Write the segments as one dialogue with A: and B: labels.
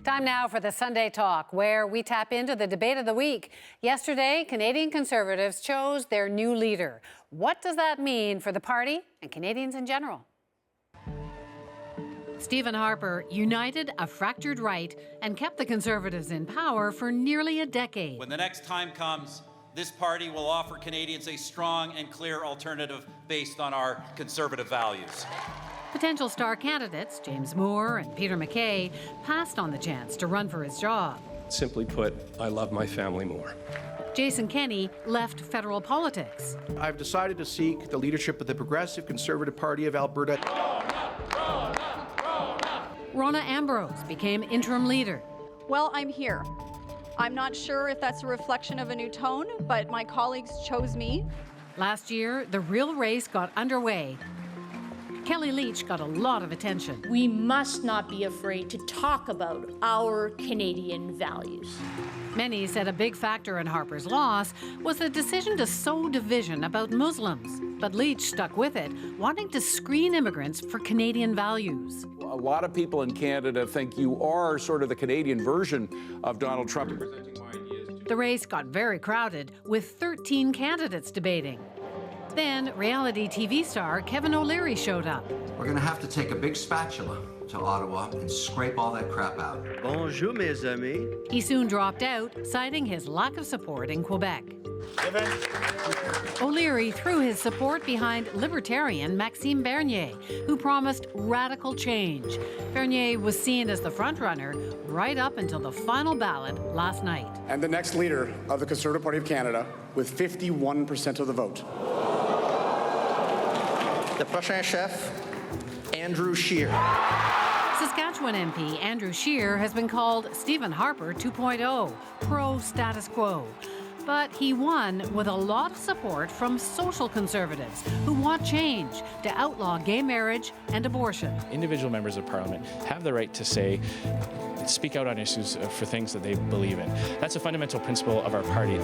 A: Time now for the Sunday Talk, where we tap into the debate of the week. Yesterday, Canadian Conservatives chose their new leader. What does that mean for the party and Canadians in general? Stephen Harper united a fractured right and kept the Conservatives in power for nearly a decade.
B: When the next time comes, this party will offer Canadians a strong and clear alternative based on our Conservative values.
A: Potential star candidates, James Moore and Peter MacKay, passed on the chance to run for his job.
C: Simply put, I love my family more.
A: Jason Kenney left federal politics.
D: I've decided to seek the leadership of the Progressive Conservative Party of Alberta.
A: Rona Ambrose became interim leader.
E: Well, I'm here. I'm not sure if that's a reflection of a new tone, but my colleagues chose me.
A: Last year, the real race got underway. Kelly Leitch got a lot of attention.
F: We must not be afraid to talk about our Canadian values.
A: Many said a big factor in Harper's loss was the decision to sow division about Muslims. But Leitch stuck with it, wanting to screen immigrants for Canadian values.
G: A lot of people in Canada think you are sort of the Canadian version of Donald Trump.
A: The race got very crowded, with 13 candidates debating. Then reality TV star Kevin O'Leary showed up.
H: We're going to have to take a big spatula to Ottawa and scrape all that crap out.
I: Bonjour, mes amis.
A: He soon dropped out, citing his lack of support in Quebec. O'Leary threw his support behind Libertarian Maxime Bernier, who promised radical change. Bernier was seen as the frontrunner right up until the final ballot last night.
J: And the next leader of the Conservative Party of Canada with 51% of the vote.
I: The prochain chef, Andrew Scheer.
A: Saskatchewan MP Andrew Scheer has been called Stephen Harper 2.0, pro-status quo. But he won with a lot of support from social conservatives who want change to outlaw gay marriage and abortion.
K: Individual members of Parliament have the right to speak out on issues for things that they believe in. That's a fundamental principle of our party.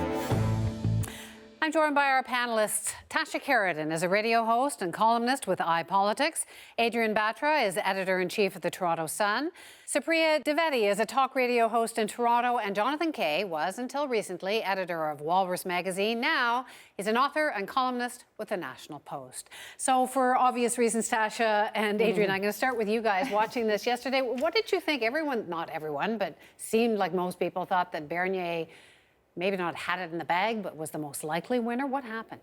A: I'm joined by our panelists. Tasha Keridan is a radio host and columnist with iPolitics. Adrian Batra is editor-in-chief of the Toronto Sun. Supriya Dwivedi is a talk radio host in Toronto. And Jonathan Kay was, until recently, editor of Walrus magazine. Now he's an author and columnist with the National Post. So for obvious reasons, Tasha and Adrian, I'm going to start with you guys watching this yesterday. What did you think? Everyone, not everyone, but seemed like most people thought that Bernier maybe not had it in the bag, but was the most likely winner. What happened?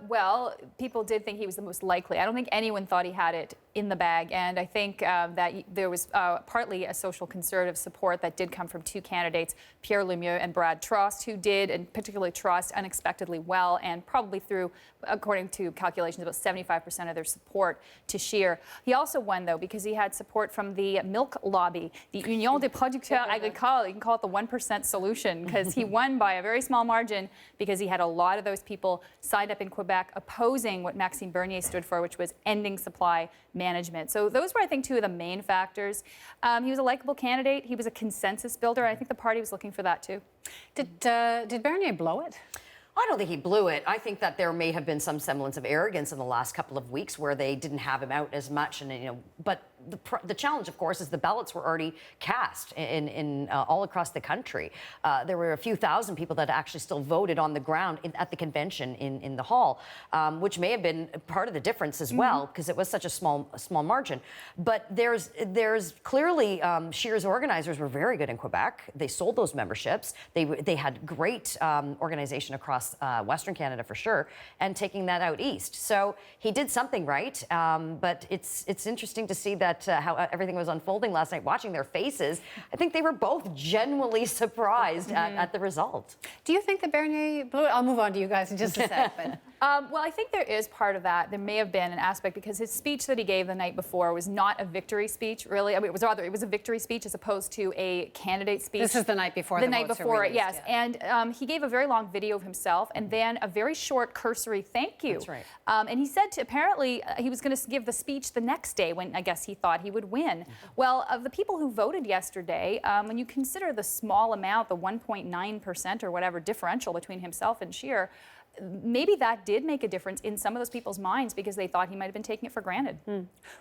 L: Well, people did think he was the most likely. I don't think anyone thought he had it in the bag. And I think that there was partly a social conservative support that did come from two candidates, Pierre Lemieux and Brad Trost, who did, and particularly Trost, unexpectedly well, and probably threw, according to calculations, about 75% of their support to Scheer. He also won, though, because he had support from the milk lobby, the Union des Producteurs Agricoles. You can call it the 1% solution, because he won by a very small margin because he had a lot of those people signed up in Quebec opposing what Maxime Bernier stood for, which was ending supply management. So those were, I think, two of the main factors. He was a likable candidate. He was a consensus builder. I think the party was looking for that, too.
A: Did Bernier blow it?
M: I don't think he blew it. I think that there may have been some semblance of arrogance in the last couple of weeks where they didn't have him out as much, and but the challenge, of course, is the ballots were already cast in all across the country. There were a few thousand people that actually still voted on the ground at the convention in the hall, which may have been part of the difference as well, because it was such a small margin. But there's clearly Scheer's organizers were very good in Quebec. They sold those memberships. They had great organization across Western Canada for sure, and taking that out east. So he did something right. But it's interesting to see that how everything was unfolding last night, watching their faces. I think they were both genuinely surprised at the result.
A: Do you think that Bernier blew it? I'll move on to you guys in just a sec. But
L: well, I think there is part of that. There may have been an aspect because his speech that he gave the night before was not a victory speech, really. I mean, it was a victory speech as opposed to a candidate speech.
A: This is the night before
L: the night before, yes. Yeah. And he gave a very long video of himself and then a very short cursory thank you.
M: That's right.
L: And he said apparently he was going to give the speech the next day when I guess he thought he would win. Well, of the people who voted yesterday, when you consider the small amount, the 1.9% or whatever differential between himself and Scheer, maybe that did make a difference in some of those people's minds because they thought he might have been taking it for granted.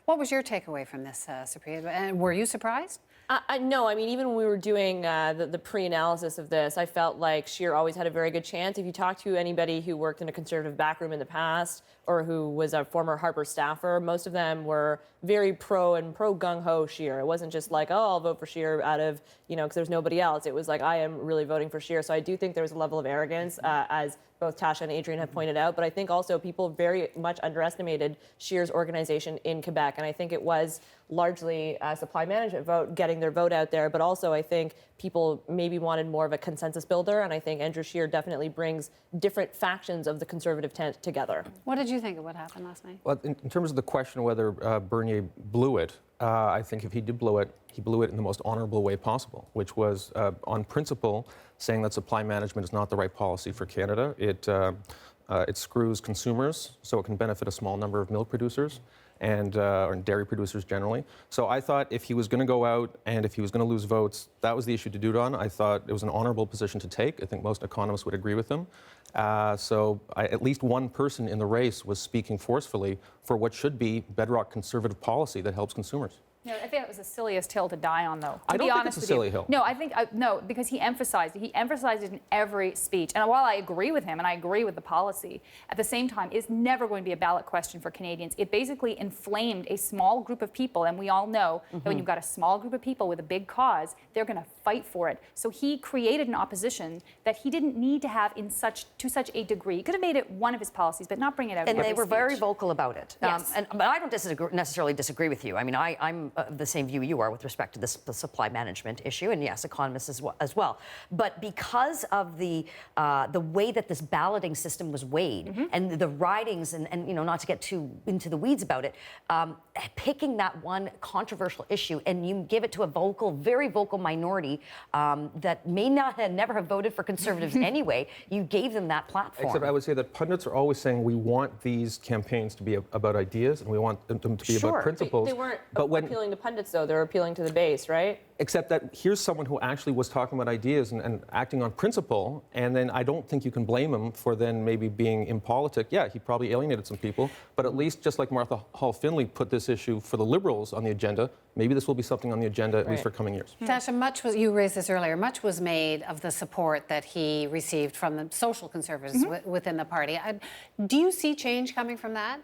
A: What was your takeaway from this, Supriya? And were you surprised?
N: No, I mean, even when we were doing the pre-analysis of this, I felt like Scheer always had a very good chance. If you talk to anybody who worked in a Conservative backroom in the past or who was a former Harper staffer, most of them were very pro gung-ho Scheer. It wasn't just like, oh, I'll vote for Scheer out of, because there's nobody else. It was like, I am really voting for Scheer. So I do think there was a level of arrogance, as both Tasha and Adrian have pointed out. But I think also people very much underestimated Scheer's organization in Quebec. And I think it was largely a supply management vote, getting their vote out there. But also I think people maybe wanted more of a consensus builder. And I think Andrew Scheer definitely brings different factions of the Conservative tent together.
A: What did you think of what happened last night?
C: Well, in terms of the question of whether Bernier blew it, I think if he did blow it, he blew it in the most honorable way possible, which was on principle saying that supply management is not the right policy for Canada. It screws consumers, so it can benefit a small number of milk producers and or dairy producers generally. So I thought if he was going to go out and if he was going to lose votes, that was the issue to do it on. I thought it was an honorable position to take. I think most economists would agree with him. At least one person in the race was speaking forcefully for what should be bedrock Conservative policy that helps consumers.
L: No, I think it was the silliest hill to die on, though.
C: I don't think it's a silly hill.
L: No, I think no, because he emphasized it in every speech. And while I agree with him and I agree with the policy, at the same time, it's never going to be a ballot question for Canadians. It basically inflamed a small group of people, and we all know that when you've got a small group of people with a big cause, they're going to fight for it. So he created an opposition that he didn't need to have to such a degree. He could have made it one of his policies, but not bring it out.
M: And
L: in
M: they were
L: speech.
M: very vocal about it.
L: Yes.
M: But I don't necessarily disagree with you. I mean, I'm the same view you are with respect to the supply management issue, and yes, economists as well. But because of the way that this balloting system was weighed and the ridings, and not to get too into the weeds about it, picking that one controversial issue and you give it to a very vocal minority that may not have never have voted for Conservatives anyway, you gave them that platform.
C: Except I would say that pundits are always saying we want these campaigns to be about ideas and we want them to be about principles.
N: They weren't appealing to pundits, though. They were appealing to the base, right?
C: Except that here's someone who actually was talking about ideas and acting on principle, and then I don't think you can blame him for then maybe being impolitic. Yeah, he probably alienated some people, but at least just like Martha Hall Findlay put this issue for the Liberals on the agenda, maybe this will be something on the agenda at least for coming years.
A: Tasha, you raised this earlier, much was made of the support that he received from the social conservatives within the party. Do you see change coming from that?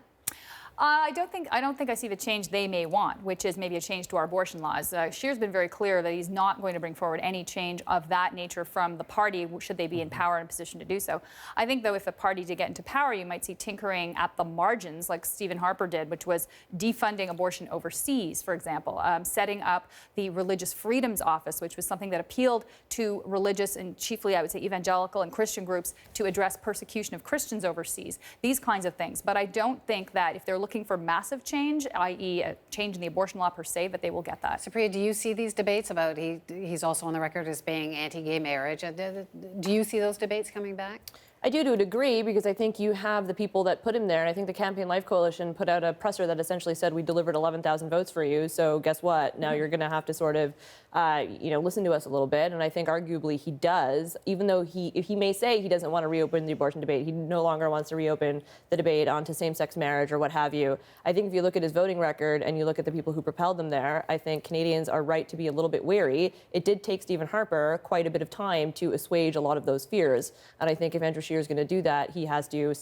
L: I don't think I see the change they may want, which is maybe a change to our abortion laws. Scheer's been very clear that he's not going to bring forward any change of that nature from the party, should they be in power and in a position to do so. I think, though, if the party did get into power, you might see tinkering at the margins, like Stephen Harper did, which was defunding abortion overseas, for example, setting up the Religious Freedoms Office, which was something that appealed to religious and chiefly, I would say, evangelical and Christian groups to address persecution of Christians overseas, these kinds of things. But I don't think that if they're looking for massive change, i.e. a change in the abortion law per se, that they will get that.
A: Supriya, do you see these debates about, he's also on the record as being anti-gay marriage, do you see those debates coming back?
N: I do to a degree, because I think you have the people that put him there, and I think the Campaign Life Coalition put out a presser that essentially said, we delivered 11,000 votes for you, so guess what? Now you're going to have to sort of, listen to us a little bit, and I think arguably he does, even though he may say he doesn't want to reopen the abortion debate, he no longer wants to reopen the debate onto same-sex marriage or what have you. I think if you look at his voting record and you look at the people who propelled him there, I think Canadians are right to be a little bit wary. It did take Stephen Harper quite a bit of time to assuage a lot of those fears, and I think if Andrew Scheer is going to do that, he has to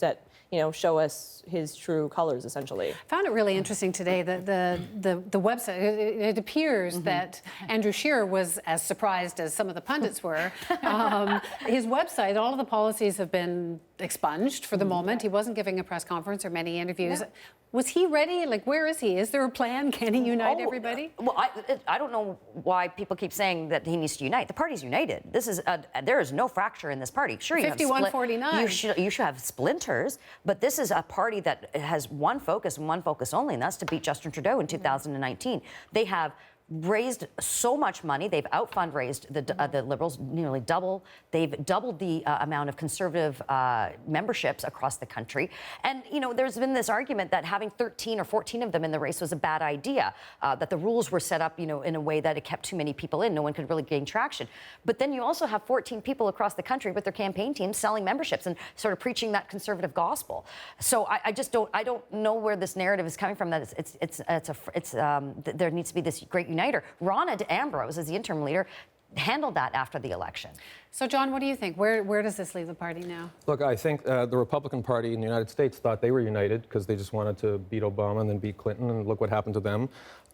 N: show us his true colors, essentially.
A: I found it really interesting today that the website, it appears that Andrew Scheer was as surprised as some of the pundits were. His website, all of the policies have been expunged for the moment. He wasn't giving a press conference or many interviews. No. Was he ready? Like, where is he? Is there a plan? Can he unite everybody?
M: Well, I don't know why people keep saying that he needs to unite. The party's united. There is no fracture in this party. Sure,
A: 51-49.
M: You should have splinters, but this is a party that has one focus and one focus only, and that's to beat Justin Trudeau in 2019. They have raised so much money. They've out-fundraised the Liberals nearly double. They've doubled the amount of Conservative memberships across the country. And, there's been this argument that having 13 or 14 of them in the race was a bad idea, that the rules were set up, in a way that it kept too many people in. No one could really gain traction. But then you also have 14 people across the country with their campaign teams selling memberships and sort of preaching that Conservative gospel. So I don't know where this narrative is coming from, that there needs to be this great uniter. Ronna Ambrose, as the interim leader, handled that after the election.
A: So, John, what do you think? Where does this leave the party now?
C: Look, I think the Republican Party in the United States thought they were united because they just wanted to beat Obama and then beat Clinton, and look what happened to them.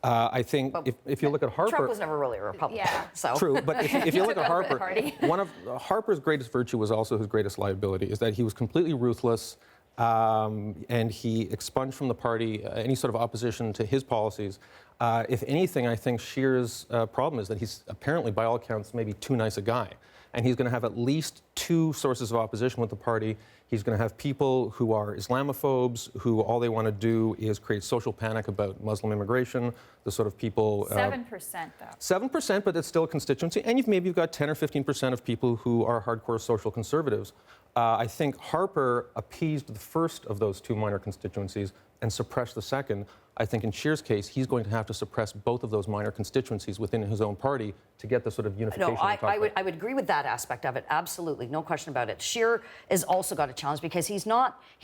C: I think if you look at Harper...
M: Trump was never really a Republican. Yeah. So.
C: True, but if you look at Harper, one of Harper's greatest virtue was also his greatest liability, is that he was completely ruthless, and he expunged from the party any sort of opposition to his policies. If anything, I think Scheer's problem is that he's apparently, by all accounts, maybe too nice a guy. And he's going to have at least two sources of opposition with the party. He's going to have people who are Islamophobes, who all they want to do is create social panic about Muslim immigration, the sort of people...
L: 7%, though.
C: 7%, but it's still a constituency. And maybe you've got 10 or 15% of people who are hardcore social conservatives. I think Harper appeased the first of those two minor constituencies and suppressed the second. I think in Scheer's case, he's going to have to suppress both of those minor constituencies within his own party to get the sort of unification.
M: No, I would agree with that aspect of it. Absolutely, no question about it. Scheer has also got a challenge because he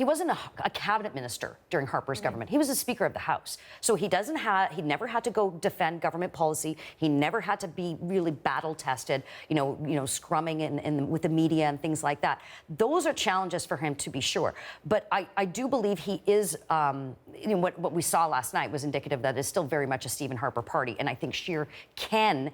M: wasn't a cabinet minister during Harper's government. He was a Speaker of the House, so he never had to go defend government policy. He never had to be really battle tested, scrumming with the media and things like that. Those are challenges for him, to be sure. But I do believe he is. What we saw last night was indicative that it's still very much a Stephen Harper party, and I think Scheer can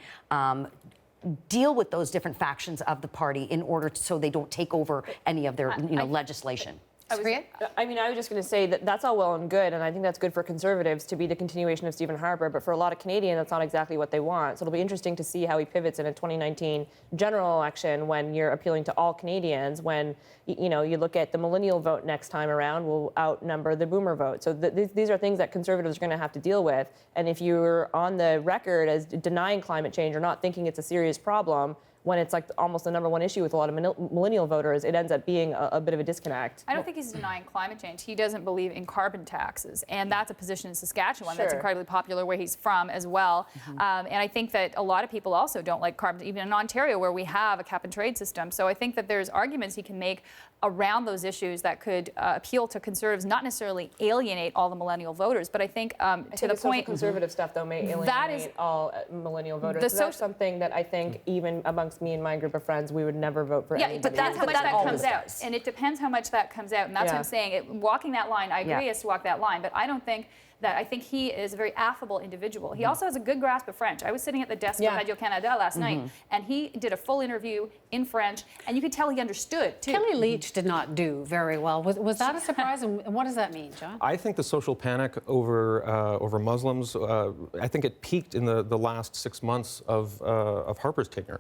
M: deal with those different factions of the party in order so they don't take over any of their legislation.
N: I was just going to say that that's all well and good, and I think that's good for Conservatives to be the continuation of Stephen Harper, but for a lot of Canadians, that's not exactly what they want. So it'll be interesting to see how he pivots in a 2019 general election when you're appealing to all Canadians, when, you look at the millennial vote next time around will outnumber the boomer vote. So these are things that Conservatives are going to have to deal with, and if you're on the record as denying climate change or not thinking it's a serious problem, when it's like almost the number one issue with a lot of millennial voters, it ends up being a bit of a disconnect.
L: I don't think he's denying climate change. He doesn't believe in carbon taxes, and that's a position in Saskatchewan that's incredibly popular where he's from as well. And I think that a lot of people also don't like carbon, even in Ontario where we have a cap-and-trade system. So I think that there's arguments he can make around those issues that could appeal to Conservatives, not necessarily alienate all the millennial voters, but I think to the point...
N: Conservative stuff, though, may alienate all millennial voters. So that's something that I think even amongst me and my group of friends, we would never vote for anybody.
L: But that's how much that comes out. And it depends how much that comes out. And that's what I'm saying. Walking that line, I agree is to walk that line, but I don't think that. I think he is a very affable individual. He also has a good grasp of French. I was sitting at the desk of Radio-Canada last night, and he did a full interview in French, and you could tell he understood, too.
A: Kelly Leitch did not do very well. Was that a surprise, and what does that mean, John?
C: I think the social panic over Muslims, I think it peaked in the last 6 months of Harper's tenure.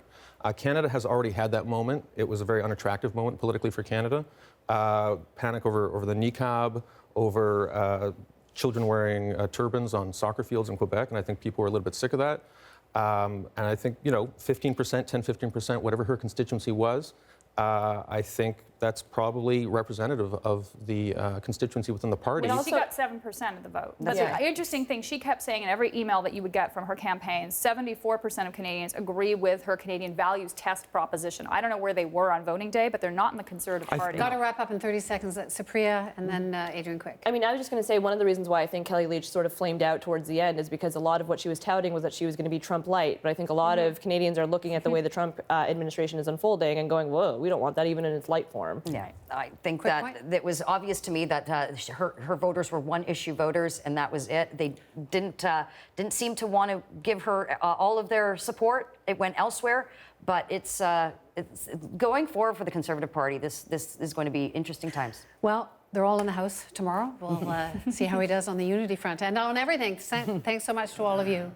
C: Canada has already had that moment. It was a very unattractive moment politically for Canada. Panic over the niqab, over children wearing turbans on soccer fields in Quebec, and I think people were a little bit sick of that. And I think, 15%, 10-15%, whatever her constituency was, I think that's probably representative of the constituency within the party.
L: She got 7% of the vote. That's an interesting thing. She kept saying in every email that you would get from her campaign, 74% of Canadians agree with her Canadian values test proposition. I don't know where they were on voting day, but they're not in the Conservative Party.
A: Got to wrap up in 30 seconds. Supriya and then Adrian Quick.
N: I was just going to say one of the reasons why I think Kelly Leitch sort of flamed out towards the end is because a lot of what she was touting was that she was going to be Trump light. But I think a lot of Canadians are looking at the way the Trump administration is unfolding and going, whoa, we don't want that even in its light form.
M: Yeah, I think that it was obvious to me that her voters were one-issue voters, and that was it. They didn't seem to want to give her all of their support. It went elsewhere, but it's going forward for the Conservative Party. This is going to be interesting times.
A: Well, they're all in the House tomorrow. We'll see how he does on the unity front and on everything. Thanks so much to all of you.